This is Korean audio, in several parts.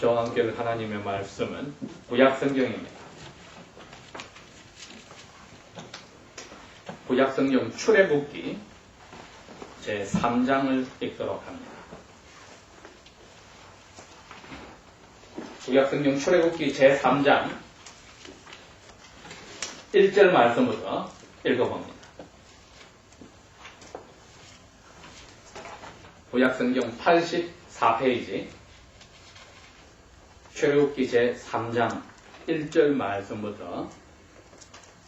저와 함께 하나님의 말씀은 구약성경입니다. 구약성경 출애굽기 제3장을 읽도록 합니다. 구약성경 출애굽기 제3장 1절 말씀부터 읽어봅니다. 구약성경 84페이지 출애굽기 제3장 1절 말씀부터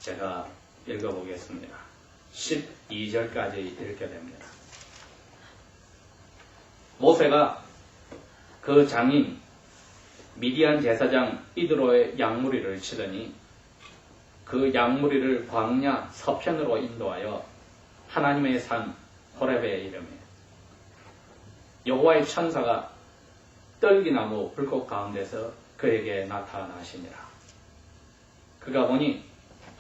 제가 읽어보겠습니다. 12절까지 읽게 됩니다. 모세가 그 장인 미디안 제사장 이드로의 양무리를 치더니 그 양무리를 광야 서편으로 인도하여 하나님의 산 호렙에 이르매 여호와의 천사가 떨기나무 불꽃 가운데서 그에게 나타나시니라. 그가 보니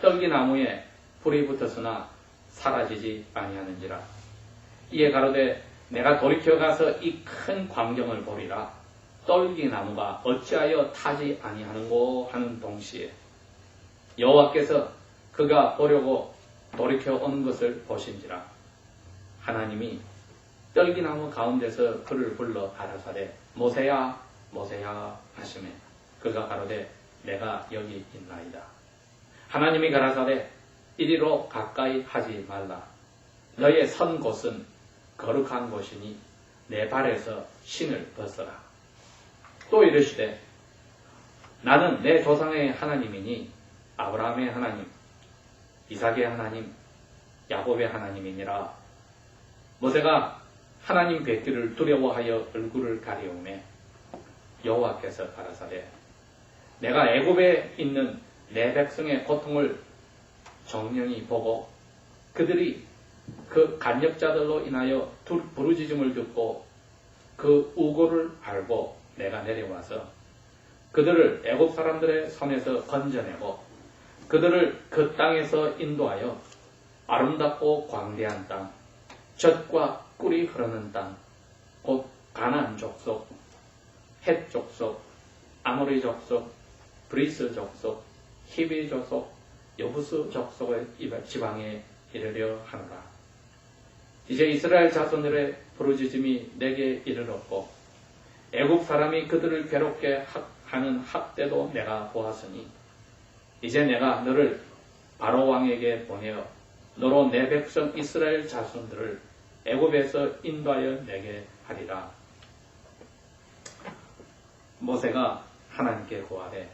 떨기나무에 불이 붙었으나 사라지지 아니하는지라. 이에 가로되 내가 돌이켜 가서 이 큰 광경을 보리라. 떨기나무가 어찌하여 타지 아니하는고 하는 동시에 여호와께서 그가 보려고 돌이켜 오는 것을 보신지라. 하나님이 떨기나무 가운데서 그를 불러 가라사대 모세야 모세야 하시매 그가 가로되 내가 여기 있나이다. 하나님이 가라사대 이리로 가까이 하지 말라. 너의 선 곳은 거룩한 곳이니 내 발에서 신을 벗어라. 또 이르시되 나는 내 조상의 하나님이니 아브라함의 하나님, 이삭의 하나님, 야곱의 하나님이니라. 모세가 하나님 뵙기를 두려워하여 얼굴을 가리우매 여호와께서 가라사대 내가 애굽에 있는 내 백성의 고통을 정령히 보고 그들이 그 간역자들로 인하여 부르짖음을 듣고 그 우고를 알고 내가 내려와서 그들을 애굽 사람들의 손에서 건져내고 그들을 그 땅에서 인도하여 아름답고 광대한 땅, 젖과 꿀이 흐르는 땅, 곧 가나안 족속, 헷 족속, 아모리 족속, 브리스 족속, 히비 족속, 여부스 족속의 지방에 이르려 하노라. 이제 이스라엘 자손들의 부르짖음이 내게 이르렀고 애굽 사람이 그들을 괴롭게 하는 학대도 내가 보았으니 이제 내가 너를 바로 왕에게 보내어 너로 내 백성 이스라엘 자손들을 애굽에서 인도하여 내게 하리라. 모세가 하나님께 고하되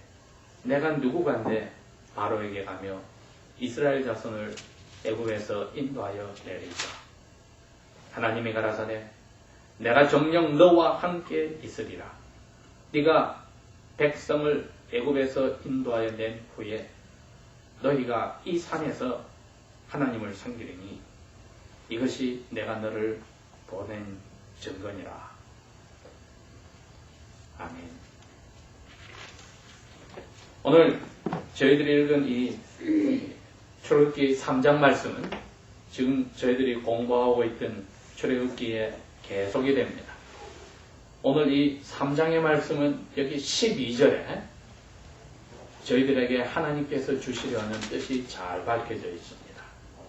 내가 누구간데 바로에게 가며 이스라엘 자손을 애굽에서 인도하여 내리까. 하나님이 가라사대 내가 정녕 너와 함께 있으리라. 네가 백성을 애굽에서 인도하여 낸 후에 너희가 이 산에서 하나님을 섬기리니 이것이 내가 너를 보낸 증거니라. 아멘. 오늘 저희들이 읽은 이 출애굽기 3장 말씀은 지금 저희들이 공부하고 있던 출애굽기의 계속이 됩니다. 오늘 이 3장의 말씀은 여기 12절에 저희들에게 하나님께서 주시려는 뜻이 잘 밝혀져 있습니다.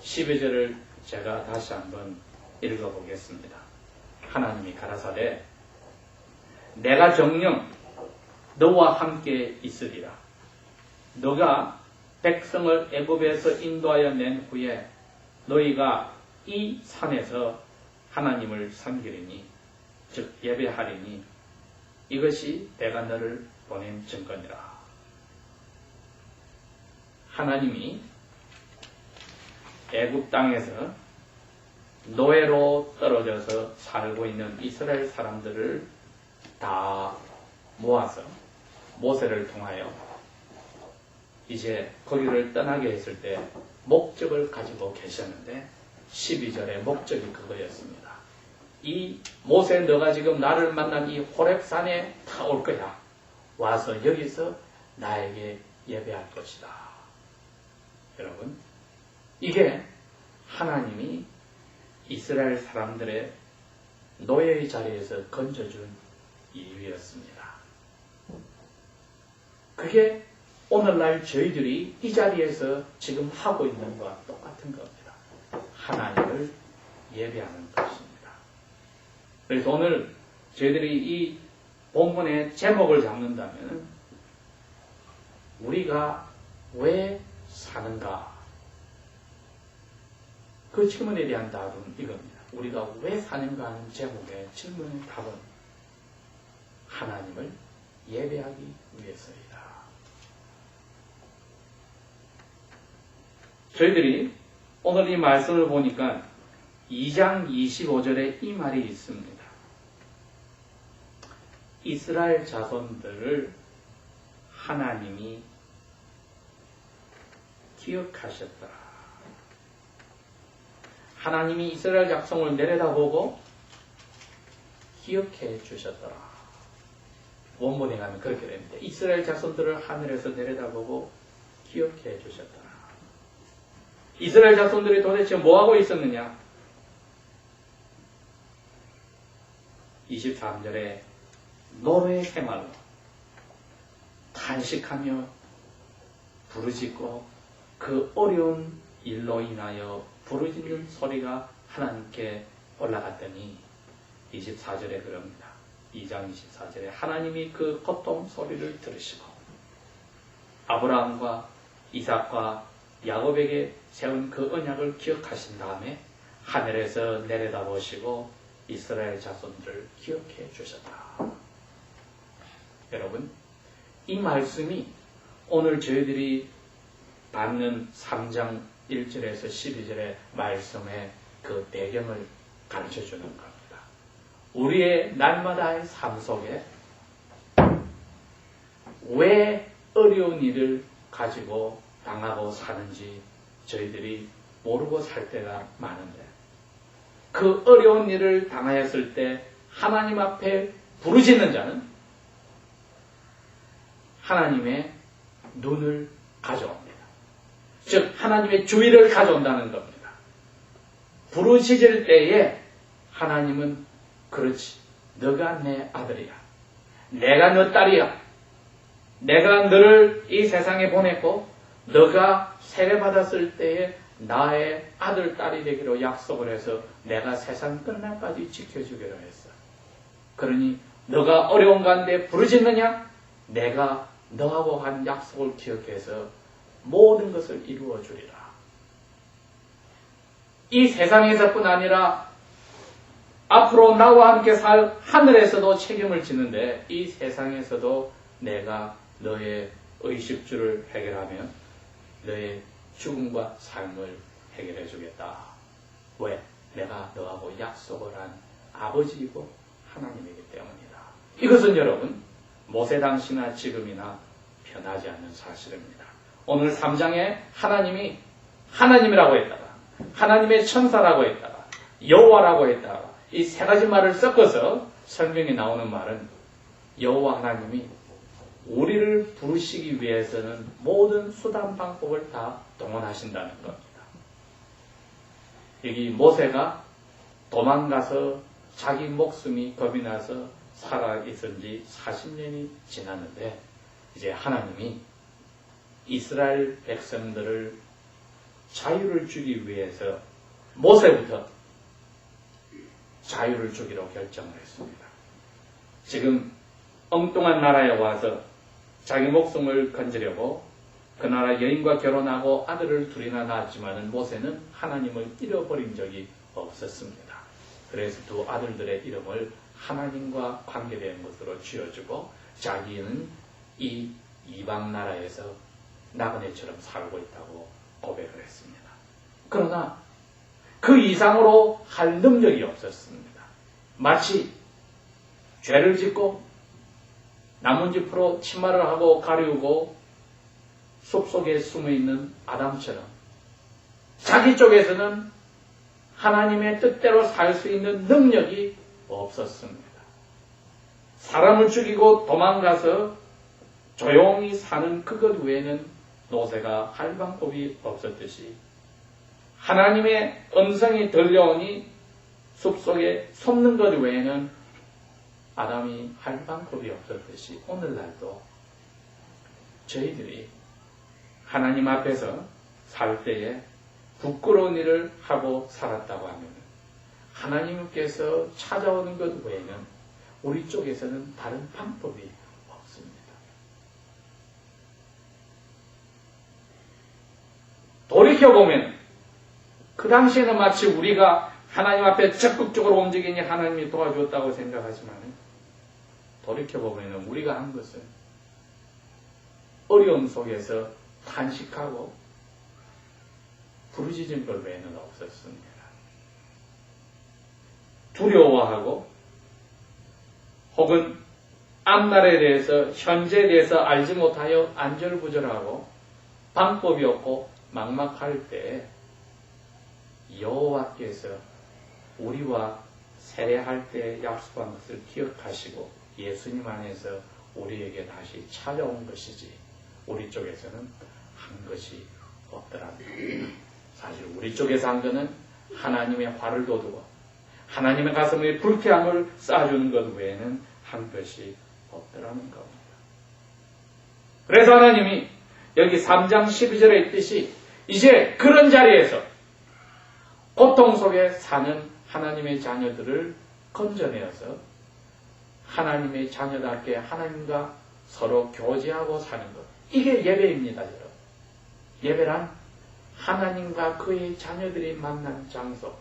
12절을 제가 다시 한번 읽어보겠습니다. 하나님이 가라사대 내가 정녕 너와 함께 있으리라. 너가 백성을 애굽에서 인도하여 낸 후에 너희가 이 산에서 하나님을 섬기리니 즉 예배하리니 이것이 내가 너를 보낸 증거니라. 하나님이 애굽 땅에서 노예로 떨어져서 살고 있는 이스라엘 사람들을 다 모아서 모세를 통하여 이제 거기를 떠나게 했을 때 목적을 가지고 계셨는데 12절의 목적이 그거였습니다. 이 모세 너가 지금 나를 만난 이 호렙산에 다 올 거야. 와서 여기서 나에게 예배할 것이다. 여러분 이게 하나님이 이스라엘 사람들의 노예의 자리에서 건져준 이유였습니다. 그게 오늘날 저희들이 이 자리에서 지금 하고 있는 것과 똑같은 겁니다. 하나님을 예배하는 것입니다. 그래서 오늘 저희들이 이 본문의 제목을 잡는다면 우리가 왜 사는가? 그 질문에 대한 답은 이겁니다. 우리가 왜 사는가 하는 제목의 질문의 답은 하나님을 예배하기 위해서이다. 저희들이 오늘 이 말씀을 보니까 2장 25절에 이 말이 있습니다. 이스라엘 자손들을 하나님이 기억하셨다. 하나님이 이스라엘 백성을 내려다보고 기억해 주셨더라. 원문에 가면 그렇게 됩니다. 이스라엘 자손들을 하늘에서 내려다보고 기억해 주셨더라. 이스라엘 자손들이 도대체 뭐하고 있었느냐? 23절에 노래 생활로 탄식하며 부르짖고 그 어려운 일로 인하여 부르짖는 소리가 하나님께 올라갔더니 24절에 그럽니다. 2장 24절에 하나님이 그 고통 소리를 들으시고 아브라함과 이삭과 야곱에게 세운 그 언약을 기억하신 다음에 하늘에서 내려다보시고 이스라엘 자손들을 기억해 주셨다. 여러분, 이 말씀이 오늘 저희들이 받는 3장 1절에서 12절의 말씀의 그 배경을 가르쳐주는 겁니다. 우리의 날마다의 삶 속에 왜 어려운 일을 가지고 당하고 사는지 저희들이 모르고 살 때가 많은데 그 어려운 일을 당하였을 때 하나님 앞에 부르짖는 자는 하나님의 눈을 가져옵니다. 즉 하나님의 주의를 가져온다는 겁니다. 부르짖을 때에 하나님은 그렇지, 너가 내 아들이야. 내가 너 딸이야. 내가 너를 이 세상에 보냈고 너가 세례받았을 때에 나의 아들, 딸이 되기로 약속을 해서 내가 세상 끝날까지 지켜주기로 했어. 그러니 너가 어려운 가운데 부르짖느냐? 내가 너하고 한 약속을 기억해서 모든 것을 이루어 주리라. 이 세상에서뿐 아니라 앞으로 나와 함께 살 하늘에서도 책임을 지는데 이 세상에서도 내가 너의 의식주를 해결하며 너의 죽음과 삶을 해결해 주겠다. 왜? 내가 너하고 약속을 한 아버지이고 하나님이기 때문이다. 이것은 여러분 모세 당시나 지금이나 변하지 않는 사실입니다. 오늘 3장에 하나님이 하나님이라고 했다가 하나님의 천사라고 했다가 여호와라고 했다가 이 세 가지 말을 섞어서 성경에 나오는 말은 여호와 하나님이 우리를 부르시기 위해서는 모든 수단 방법을 다 동원하신다는 겁니다. 여기 모세가 도망가서 자기 목숨이 겁이 나서 살아있은 지 40년이 지났는데 이제 하나님이 이스라엘 백성들을 자유를 주기 위해서 모세부터 자유를 주기로 결정을 했습니다. 지금 엉뚱한 나라에 와서 자기 목숨을 건지려고 그 나라 여인과 결혼하고 아들을 둘이나 낳았지만 모세는 하나님을 잃어버린 적이 없었습니다. 그래서 두 아들들의 이름을 하나님과 관계된 것으로 지어주고 자기는 이 이방 나라에서 나그네처럼 살고 있다고 고백을 했습니다. 그러나 그 이상으로 할 능력이 없었습니다. 마치 죄를 짓고 나뭇잎으로 치마를 하고 가리우고 숲속에 숨어있는 아담처럼 자기 쪽에서는 하나님의 뜻대로 살 수 있는 능력이 없었습니다. 사람을 죽이고 도망가서 조용히 사는 그것 외에는 모세가 할 방법이 없었듯이 하나님의 음성이 들려오니 숲속에 숨는 것 외에는 아담이 할 방법이 없었듯이 오늘날도 저희들이 하나님 앞에서 살 때에 부끄러운 일을 하고 살았다고 하면 하나님께서 찾아오는 것 외에는 우리 쪽에서는 다른 방법이 없습니다. 돌이켜보면 그 당시에는 마치 우리가 하나님 앞에 적극적으로 움직이니 하나님이 도와주었다고 생각하지만 돌이켜보면 우리가 한 것은 어려움 속에서 탄식하고 부르짖은 것 외에는 없었습니다. 두려워하고 혹은 앞날에 대해서 현재에 대해서 알지 못하여 안절부절하고 방법이 없고 막막할 때 여호와께서 우리와 세례할 때 약속한 것을 기억하시고 예수님 안에서 우리에게 다시 찾아온 것이지 우리 쪽에서는 한 것이 없더랍니다. 사실 우리 쪽에서 한 것은 하나님의 화를 돋우고 하나님의 가슴에 불쾌함을 쌓아주는 것 외에는 한 것이 없더라는 겁니다. 그래서 하나님이 여기 3장 12절에 있듯이 이제 그런 자리에서 고통 속에 사는 하나님의 자녀들을 건져내어서 하나님의 자녀답게 하나님과 서로 교제하고 사는 것. 이게 예배입니다, 여러분. 예배란 하나님과 그의 자녀들이 만난 장소.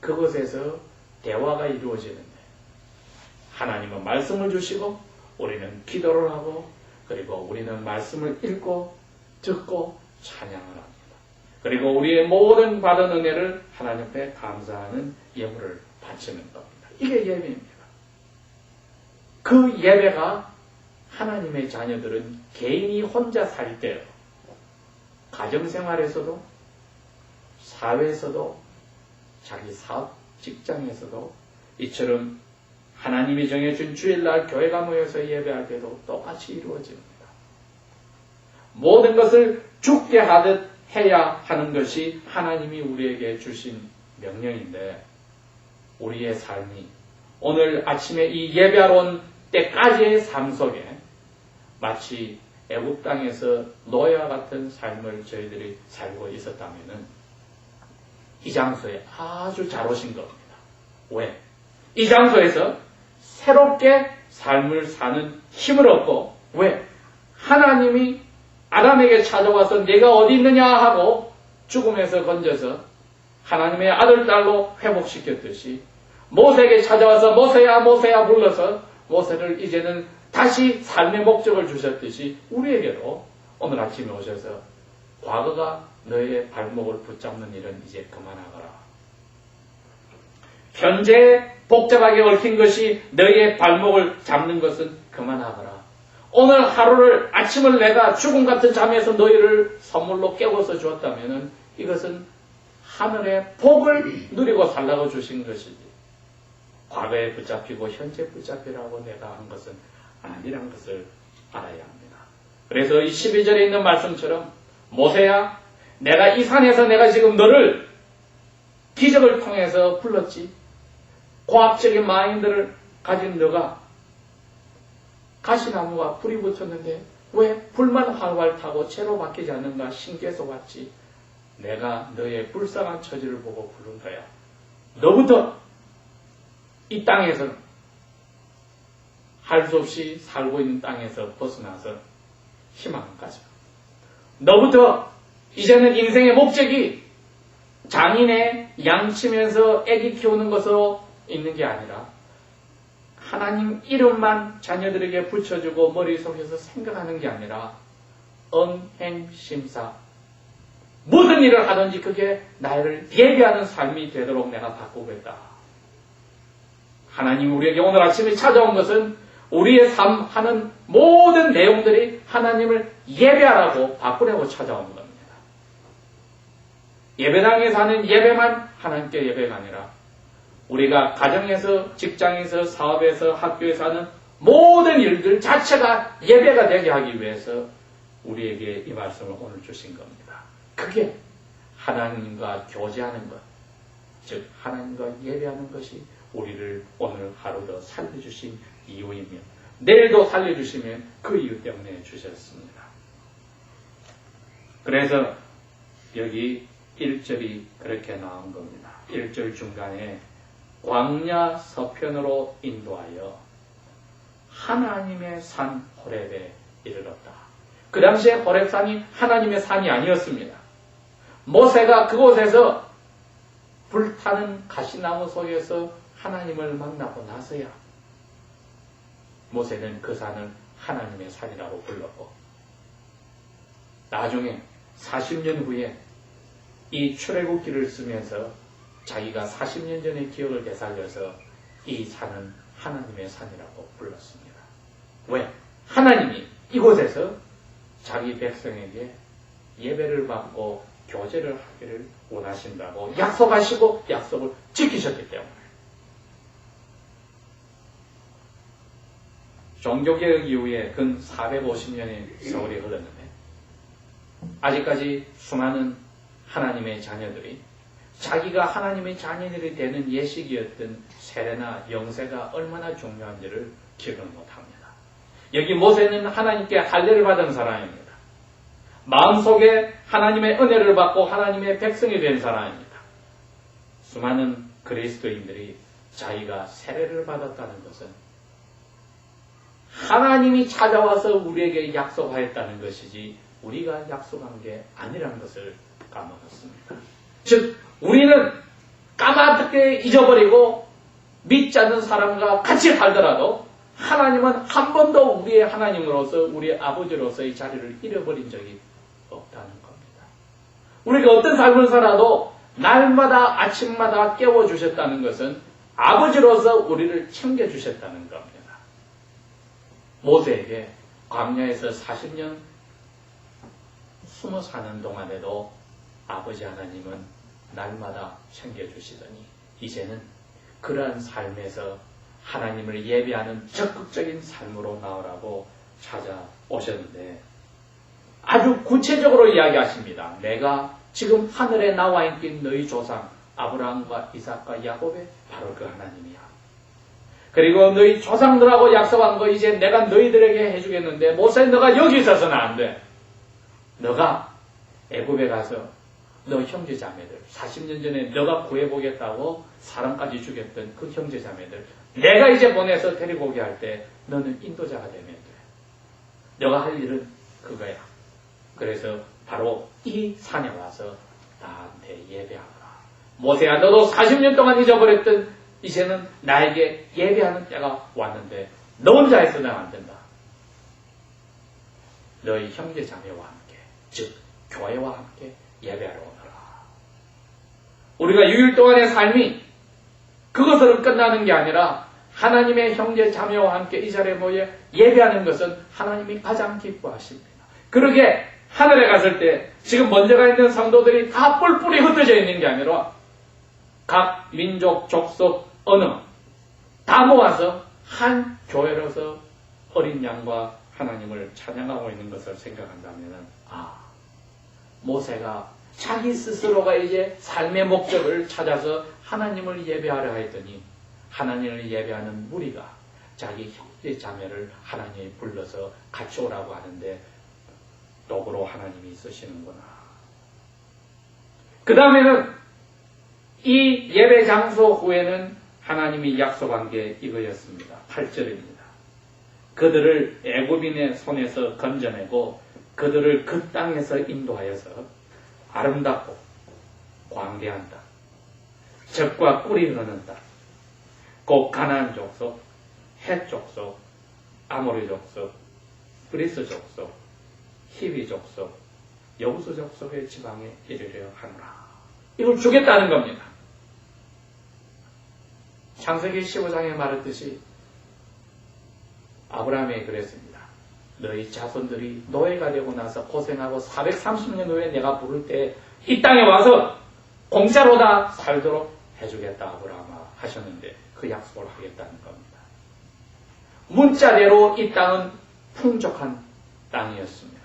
그곳에서 대화가 이루어지는데 하나님은 말씀을 주시고 우리는 기도를 하고 그리고 우리는 말씀을 읽고 듣고 찬양을 합니다. 그리고 우리의 모든 받은 은혜를 하나님 앞에 감사하는 예물을 바치는 겁니다. 이게 예배입니다. 그 예배가 하나님의 자녀들은 개인이 혼자 살 때요. 가정생활에서도 사회에서도 자기 사업 직장에서도 이처럼 하나님이 정해준 주일날 교회가 모여서 예배할 때도 똑같이 이루어집니다. 모든 것을 죽게 하듯 해야 하는 것이 하나님이 우리에게 주신 명령인데 우리의 삶이 오늘 아침에 이 예배하러 온 때까지의 삶 속에 마치 애국 땅에서 노예와 같은 삶을 저희들이 살고 있었다면 이 장소에 아주 잘 오신 겁니다. 왜? 이 장소에서 새롭게 삶을 사는 힘을 얻고 왜? 하나님이 아담에게 찾아와서 내가 어디 있느냐 하고 죽음에서 건져서 하나님의 아들 딸로 회복시켰듯이 모세에게 찾아와서 모세야 모세야 불러서 모세를 이제는 다시 삶의 목적을 주셨듯이 우리에게도 오늘 아침에 오셔서 과거가 너의 발목을 붙잡는 일은 이제 그만하거라. 현재 복잡하게 얽힌 것이 너의 발목을 잡는 것은 그만하거라. 오늘 하루를 아침을 내가 죽음 같은 잠에서 너희를 선물로 깨워서 주었다면 이것은 하늘의 복을 누리고 살라고 주신 것이지 과거에 붙잡히고 현재 붙잡히라고 내가 한 것은 아니란 것을 알아야 합니다. 그래서 이 12절에 있는 말씀처럼 모세야 내가 이 산에서 내가 지금 너를 기적을 통해서 불렀지 과학적인 마인드를 가진 너가 가시나무가 불이 붙었는데 왜 불만 활활 타고 채로 바뀌지 않는가 신께서 왔지 내가 너의 불쌍한 처지를 보고 부른 거야. 너부터 이 땅에서는 할 수 없이 살고 있는 땅에서 벗어나서 희망을 가져. 너부터 이제는 인생의 목적이 장인의 양치면서 아기 키우는 것으로 있는 게 아니라 하나님 이름만 자녀들에게 붙여주고 머릿속에서 생각하는 게 아니라 언행심사 무슨 일을 하든지 그게 나를 예배하는 삶이 되도록 내가 바꾸겠다. 하나님 우리에게 오늘 아침에 찾아온 것은 우리의 삶 하는 모든 내용들이 하나님을 예배하라고 바꾸려고 찾아온 겁니다. 예배당에서 하는 예배만 하나님께 예배가 아니라 우리가 가정에서 직장에서 사업에서 학교에서 하는 모든 일들 자체가 예배가 되게 하기 위해서 우리에게 이 말씀을 오늘 주신 겁니다. 그게 하나님과 교제하는 것, 즉 하나님과 예배하는 것이 우리를 오늘 하루 더 살려주신 이유이며 내일도 살려주시면 그 이유 때문에 주셨습니다. 그래서 여기 1절이 그렇게 나온 겁니다. 1절 중간에 광야 서편으로 인도하여 하나님의 산 호렙에 이르렀다. 그 당시에 호렙산이 하나님의 산이 아니었습니다. 모세가 그곳에서 불타는 가시나무 속에서 하나님을 만나고 나서야 모세는 그 산을 하나님의 산이라고 불렀고, 나중에 40년 후에 이 출애굽기를 쓰면서 자기가 40년 전의 기억을 되살려서 이 산은 하나님의 산이라고 불렀습니다. 왜? 하나님이 이곳에서 자기 백성에게 예배를 받고 교제를 하기를 원하신다고 약속하시고 약속을 지키셨기 때문에. 종교개혁 이후에 근 450년의 세월이 흘렀는데 아직까지 수많은 하나님의 자녀들이 자기가 하나님의 자녀들이 되는 예식이었던 세례나 영세가 얼마나 중요한지를 기억을 못합니다. 여기 모세는 하나님께 할례를 받은 사람입니다. 마음속에 하나님의 은혜를 받고 하나님의 백성이 된 사람입니다. 수많은 그리스도인들이 자기가 세례를 받았다는 것은 하나님이 찾아와서 우리에게 약속하였다는 것이지 우리가 약속한 게 아니라는 것을 까먹었습니다. 즉 우리는 까맣게 잊어버리고 믿지 않는 사람과 같이 살더라도 하나님은 한 번도 우리의 하나님으로서 우리의 아버지로서의 자리를 잃어버린 적이 없다는 겁니다. 우리가 어떤 삶을 살아도 날마다 아침마다 깨워주셨다는 것은 아버지로서 우리를 챙겨주셨다는 겁니다. 모세에게 광야에서 40년 숨어 사는 동안에도 아버지 하나님은 날마다 챙겨주시더니 이제는 그러한 삶에서 하나님을 예배하는 적극적인 삶으로 나오라고 찾아오셨는데 아주 구체적으로 이야기하십니다. 내가 지금 하늘에 나와 있긴 너희 조상 아브라함과 이삭과 야곱의 바로 그 하나님이야. 그리고 너희 조상들하고 약속한 거 이제 내가 너희들에게 해주겠는데 모세 너가 여기 있어서는 안 돼. 너가 애굽에 가서 너 형제 자매들 40년 전에 너가 구해보겠다고 사람까지 죽였던 그 형제 자매들 내가 이제 보내서 데리고 오게 할 때 너는 인도자가 되면 돼. 너가 할 일은 그거야. 그래서 바로 이 산에 와서 나한테 예배하라. 모세야 너도 40년 동안 잊어버렸던 이제는 나에게 예배하는 때가 왔는데 너 혼자 해서는 안 된다. 너희 형제 자매와 함께 즉 교회와 함께 예배하러 오너라. 우리가 6일 동안의 삶이 그것으로 끝나는 게 아니라 하나님의 형제 자매와 함께 이 자리에 모여 예배하는 것은 하나님이 가장 기뻐하십니다. 그러게 하늘에 갔을 때 지금 먼저 가 있는 성도들이 다 뿔뿔이 흩어져 있는 게 아니라 각 민족, 족속, 언어 다 모아서 한 교회로서 어린 양과 하나님을 찬양하고 있는 것을 생각한다면 모세가 자기 스스로가 이제 삶의 목적을 찾아서 하나님을 예배하려 했더니 하나님을 예배하는 무리가 자기 형제 자매를 하나님이 불러서 같이 오라고 하는데 도구로 하나님이 쓰시는구나. 그 다음에는 이 예배 장소 후에는 하나님이 약속한 게 이거였습니다. 8절입니다. 그들을 애굽인의 손에서 건져내고 그들을 그 땅에서 인도하여서 아름답고 광대한 땅, 젖과 꿀이 흐르는 땅, 곧 가나안 족속, 헷 족속, 아모리 족속, 그리스 족속, 히비 족속, 여부수 족속의 지방에 이르려 하노라. 이걸 주겠다는 겁니다. 창세기 15장에 말했듯이 아브라함이 그랬습니다. 너희 자손들이 노예가 되고 나서 고생하고 430년 후에 내가 부를 때 이 땅에 와서 공짜로 다 살도록 해주겠다 아브라함아 하셨는데 그 약속을 하겠다는 겁니다. 문자대로 이 땅은 풍족한 땅이었습니다.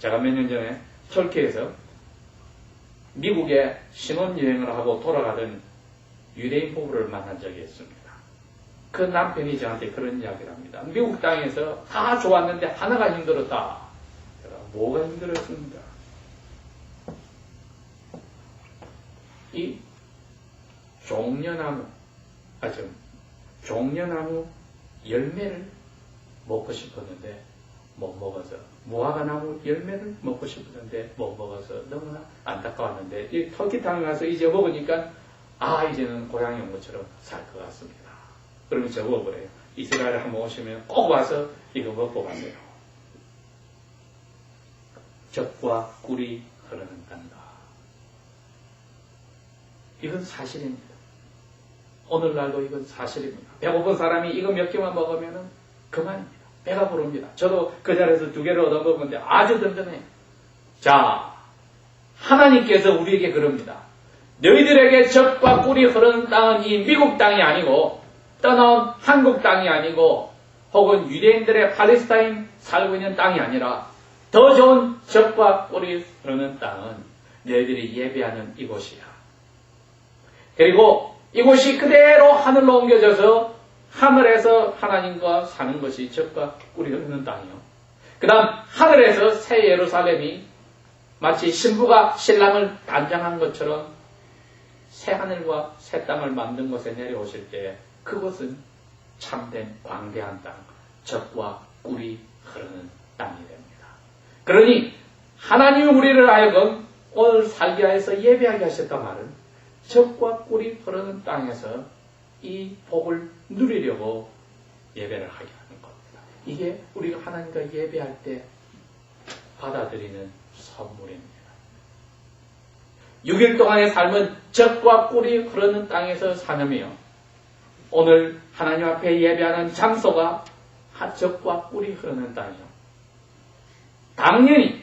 제가 몇 년 전에 터키에서 미국에 신혼여행을 하고 돌아가던 유대인 부부를 만난 적이 있습니다. 그 남편이 저한테 그런 이야기를 합니다. 미국 땅에서 다 좋았는데 하나가 힘들었다. 제가 뭐가 힘들었습니까? 이 종려나무, 종려나무 열매를 먹고 싶었는데 못 먹어서, 무화과나무 열매를 먹고 싶었는데 못 먹어서 너무나 안타까웠는데 이 터키 땅에 가서 이제 먹으니까 이제는 고향에 온 것처럼 살 것 같습니다. 그러면 적어버려요. 이스라엘에 한번 오시면 꼭 와서 이거 먹고 가세요. 젖과 꿀이 흐르는 땅이다. 이건 사실입니다. 오늘날도 이건 사실입니다. 배고픈 사람이 이거 몇 개만 먹으면 그만입니다. 배가 부릅니다. 저도 그 자리에서 2개를 얻어먹었는데 아주 든든해요. 자, 하나님께서 우리에게 그럽니다. 너희들에게 젖과 꿀이 흐르는 땅은 이 미국 땅이 아니고 떠나온 한국 땅이 아니고 혹은 유대인들의 팔레스타인 살고 있는 땅이 아니라 더 좋은 젖과 꿀이 흐르는 땅은 너희들이 예배하는 이곳이야. 그리고 이곳이 그대로 하늘로 옮겨져서 하늘에서 하나님과 사는 것이 젖과 꿀이 흐르는 땅이요. 그 다음 하늘에서 새 예루살렘이 마치 신부가 신랑을 단장한 것처럼 새 하늘과 새 땅을 만든 곳에 내려오실 때 그곳은 참된 광대한 땅, 젖과 꿀이 흐르는 땅이 됩니다. 그러니 하나님이 우리를 하여금 오늘 살게 하여서 예배하게 하셨단 말은 젖과 꿀이 흐르는 땅에서 이 복을 누리려고 예배를 하게 하는 겁니다. 이게 우리가 하나님과 예배할 때 받아들이는 선물입니다. 6일 동안의 삶은 젖과 꿀이 흐르는 땅에서 사념이요. 오늘 하나님 앞에 예배하는 장소가 젖과 꿀이 흐르는 땅이요. 당연히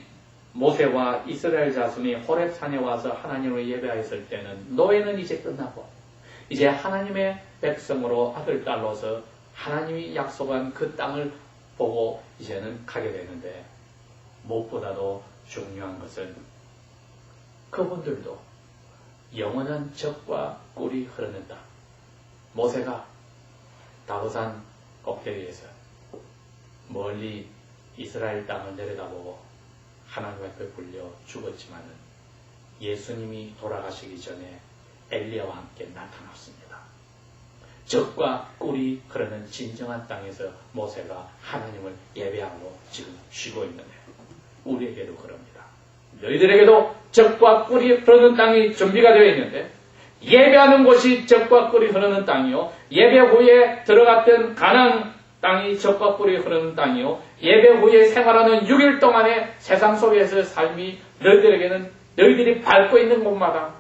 모세와 이스라엘 자손이 호렙산에 와서 하나님을 예배하였을 때는 노예는 이제 끝나고 이제 하나님의 백성으로 아들, 딸로서 하나님이 약속한 그 땅을 보고 이제는 가게 되는데 무엇보다도 중요한 것은 그분들도 영원한 젖과 꿀이 흐르는 땅. 모세가 다고산 꼭대기에서 멀리 이스라엘 땅을 내려다보고 하나님 앞에 불려 죽었지만은 예수님이 돌아가시기 전에 엘리야와 함께 나타났습니다. 젖과 꿀이 흐르는 진정한 땅에서 모세가 하나님을 예배하고 지금 쉬고 있는데 우리에게도 그럽니다. 너희들에게도 젖과 꿀이 흐르는 땅이 준비가 되어 있는데 예배하는 곳이 젖과 꿀이 흐르는 땅이요. 예배 후에 들어갔던 가나안 땅이 젖과 꿀이 흐르는 땅이요. 예배 후에 생활하는 6일 동안의 세상 속에서의 삶이 너희들에게는 너희들이 밟고 있는 곳마다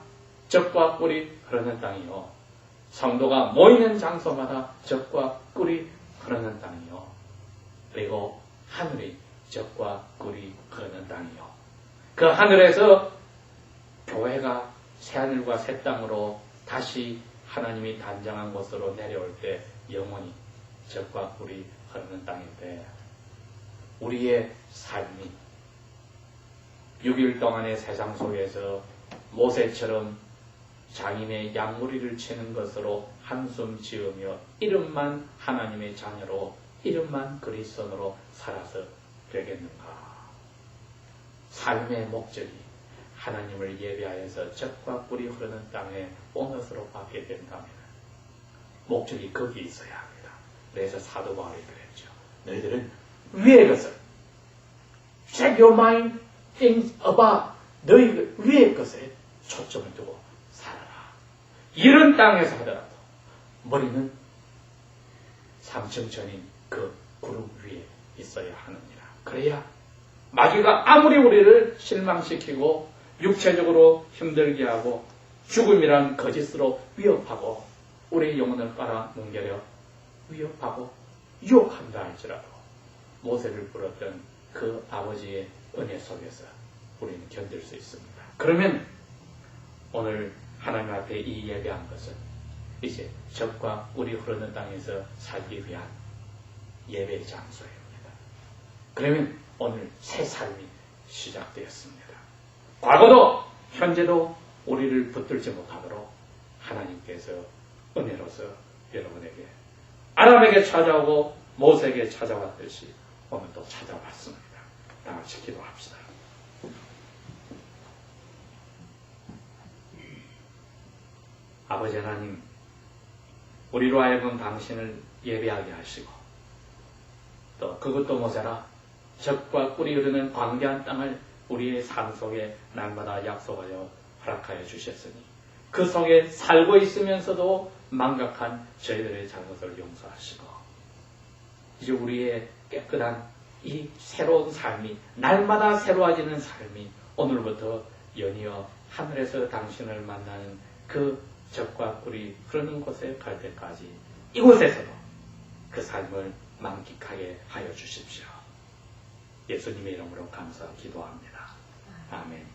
젖과 꿀이 흐르는 땅이요. 성도가 모이는 장소마다 젖과 꿀이 흐르는 땅이요. 그리고 하늘이 젖과 꿀이 흐르는 땅이요. 그 하늘에서 교회가 새하늘과 새 땅으로 다시 하나님이 단장한 곳으로 내려올 때 영원히 젖과 꿀이 흐르는 땅인데 우리의 삶이 6일 동안의 세상 속에서 모세처럼 장인의 양무리를 치는 것으로 한숨 지으며 이름만 하나님의 자녀로 이름만 그리스도로 살아서 되겠는가? 삶의 목적이 하나님을 예배하여서 젖과 꿀이 흐르는 땅에 온 것으로 받게 된다면 목적이 거기에 있어야 합니다. 그래서 사도 바울이 그랬죠. 너희들은 위의 것을 Set your mind things above. 너희 위의 것에 초점을 두고 살아라. 이런 땅에서 하더라도 머리는 삼층천인 그 구름 위에 있어야 하느니라. 그래야 마귀가 아무리 우리를 실망시키고 육체적으로 힘들게 하고 죽음이란 거짓으로 위협하고 우리의 영혼을 빨아뭉개려 위협하고 유혹한다 할지라도 모세를 부렀던 그 아버지의 은혜 속에서 우리는 견딜 수 있습니다. 그러면 오늘 하나님 앞에 이 예배한 것은 이제 젖과 꿀이 흐르는 땅에서 살기 위한 예배의 장소입니다. 그러면 오늘 새 삶이 시작되었습니다. 과거도 현재도 우리를 붙들지 못하도록 하나님께서 은혜로서 여러분에게 아람에게 찾아오고 모세에게 찾아왔듯이 오늘도 찾아왔습니다. 다 같이 기도합시다. 아버지 하나님, 우리로 하여금 당신을 예배하게 하시고 또 그것도 모자라 적과 꿀이 흐르는 광대한 땅을 우리의 삶 속에 날마다 약속하여 허락하여 주셨으니 그 속에 살고 있으면서도 망각한 저희들의 잘못을 용서하시고 이제 우리의 깨끗한 이 새로운 삶이 날마다 새로워지는 삶이 오늘부터 연이어 하늘에서 당신을 만나는 그 적과 꿀이 흐르는 곳에 갈 때까지 이곳에서도 그 삶을 만끽하게 하여 주십시오. 예수님의 이름으로 감사 기도합니다. 아멘.